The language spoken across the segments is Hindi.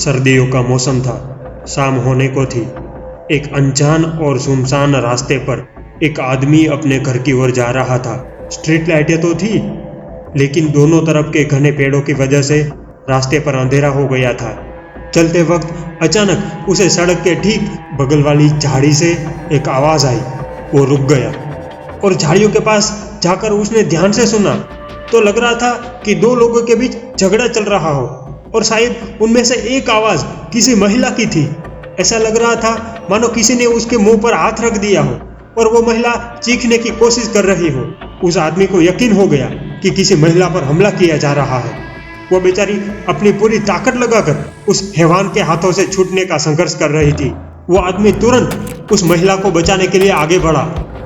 सर्दियों का मौसम था। शाम होने को थी। एक अनजान और सुनसान रास्ते पर एक आदमी अपने घर की ओर जा रहा था। स्ट्रीट लाइटें तो थी, लेकिन दोनों तरफ के घने पेड़ों की वजह से रास्ते पर अंधेरा हो गया था। चलते वक्त अचानक उसे सड़क के ठीक बगल वाली झाड़ी से एक आवाज़ आई। वो रुक गया और झाड़ियों के पास जाकर उसने ध्यान से सुना तो लग रहा था कि दो लोगों के बीच झगड़ा चल रहा हो और शायद उनमें से एक आवाज़ किसी महिला की थी। ऐसा लग रहा था मानो किसी ने उसके मुंह पर हाथ रख दिया हो और वो महिला चीखने की कोशिश कर रही हो। उस आदमी को यकीन हो गया कि किसी महिला पर हमला किया जा रहा है। वो बेचारी अपनी पूरी ताकत लगाकर उस हैवान के हाथों से छूटने का संघर्ष कर रही थी। वो आदमी तुरंत उस महिला को बचाने के लिए आगे बढ़ा।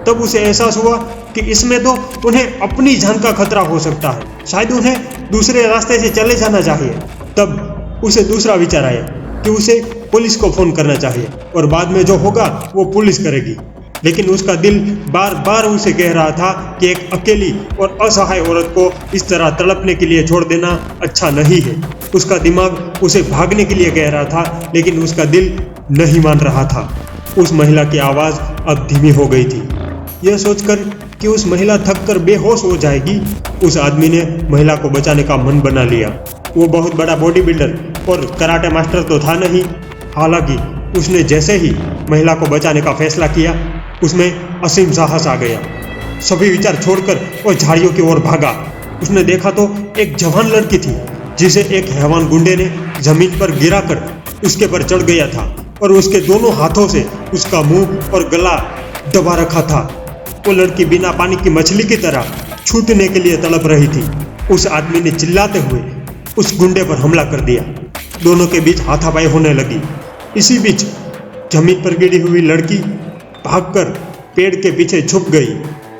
तब उसे एहसास हुआ कि इसमें तो उन्हें अपनी जान का खतरा हो सकता है। शायद उन्हें दूसरे रास्ते से चले जाना चाहिए। तब उसे दूसरा विचार आया कि उसे पुलिस को फोन करना चाहिए और बाद में जो होगा वो पुलिस करेगी। लेकिन उसका दिल बार बार उसे कह रहा था कि एक अकेली और असहाय औरत को इस तरह तड़पने के लिए छोड़ देना अच्छा नहीं है। उसका दिमाग उसे भागने के लिए कह रहा था, लेकिन उसका दिल नहीं मान रहा था। उस महिला की आवाज़ अब धीमी हो गई थी। यह सोचकर कि उस महिला थककर बेहोश हो जाएगी, उस आदमी ने महिला को बचाने का मन बना लिया। वो बहुत बड़ा बॉडी बिल्डर और कराटे मास्टर तो था नहीं। हालांकि उसने जैसे ही महिला को बचाने का फैसला किया, उसमें असीम साहस आ गया। सभी विचार छोड़कर वो झाड़ियों की ओर भागा। उसने देखा तो एक जवान लड़की थी जिसे एक हैवान गुंडे ने जमीन पर गिराकर उसके पर चढ़ गया था और उसके दोनों हाथों से उसका मुंह और गला दबा रखा था। वो लड़की बिना पानी की मछली की तरह छूटने के लिए तड़प रही थी। उस आदमी ने चिल्लाते हुए उस गुंडे पर हमला कर दिया। दोनों के बीच हाथापाई होने लगी। इसी बीच जमीन पर गिरी हुई लड़की भागकर पेड़ के पीछे छुप गई।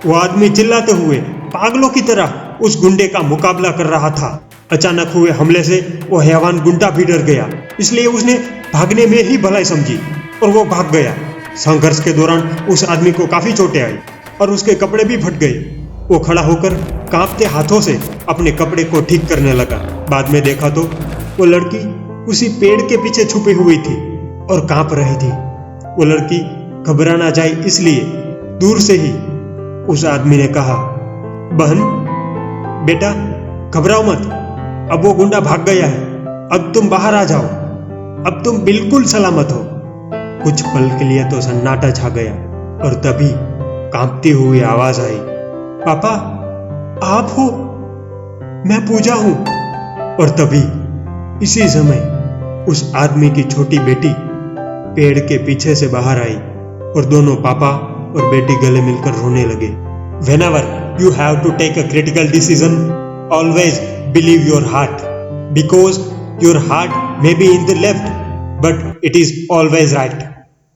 वो आदमी चिल्लाते हुए पागलों की तरह उस गुंडे का मुकाबला कर रहा था। अचानक हुए हमले से वो हैवान गुंडा भी डर गया, इसलिए उसने भागने में ही भलाई समझी और वो भाग गया। संघर्ष के दौरान उस आदमी को काफी चोटें आई और उसके कपड़े भी फट गए। वो खड़ा होकर कांपते हाथों से अपने कपड़े को ठीक करने लगा। बाद में देखा तो वो लड़की उसी पेड़ के पीछे छुपी हुई थी और कांप रही थी। वो लड़की घबरा ना जाए इसलिए दूर से ही उस आदमी ने कहा, बहन बेटा घबराओ मत, अब वो गुंडा भाग गया है। अब तुम बाहर आ जाओ, अब तुम बिल्कुल सलामत हो। कुछ पल के लिए तो सन्नाटा छा गया और तभी कांपती हुई आवाज आई, पापा आप हो? मैं पूजा हूं। और तभी इसी समय उस आदमी की छोटी बेटी पेड़ के पीछे से बाहर आई और दोनों पापा और बेटी गले मिलकर रोने लगे। Whenever you have to take a critical decision, always believe your heart, because your heart may be in the left, but it is always right.